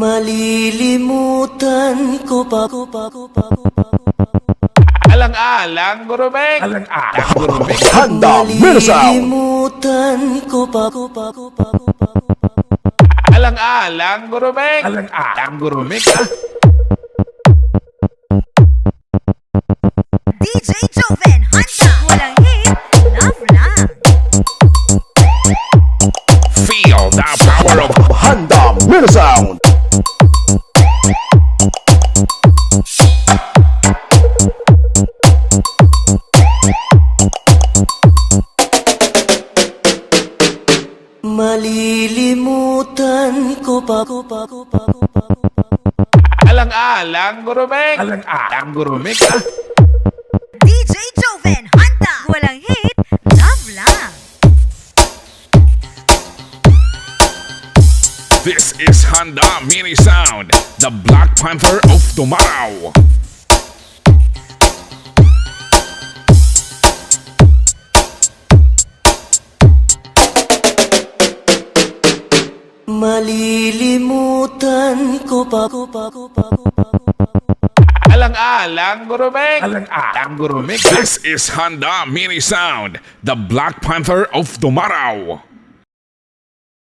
Malilimutan ko pa. Alang-alang, Guro Beng. Alang-alang, Guro Beng. Handa, Minnesota. Malilimutan ko pa. Alang-alang, Guro Beng. Alang-alang, Guro Beng. DJ Joven, Handa, walang hate, love lang. Feel the power of Handa, Minnesota. Malilimutan ko pa. Alang-alang, Guro Beng. Alang-alang, Guro Beng. DJ Joven, Handa, walang hate, love lang. This is Handa Mini Sound, the Black Panther of tomorrow. Malilimutan ko pa. Alang-alang, Guro Beng. Alang-alang, Guro Beng. This is Handa Mini Sound, the Black Panther of tomorrow.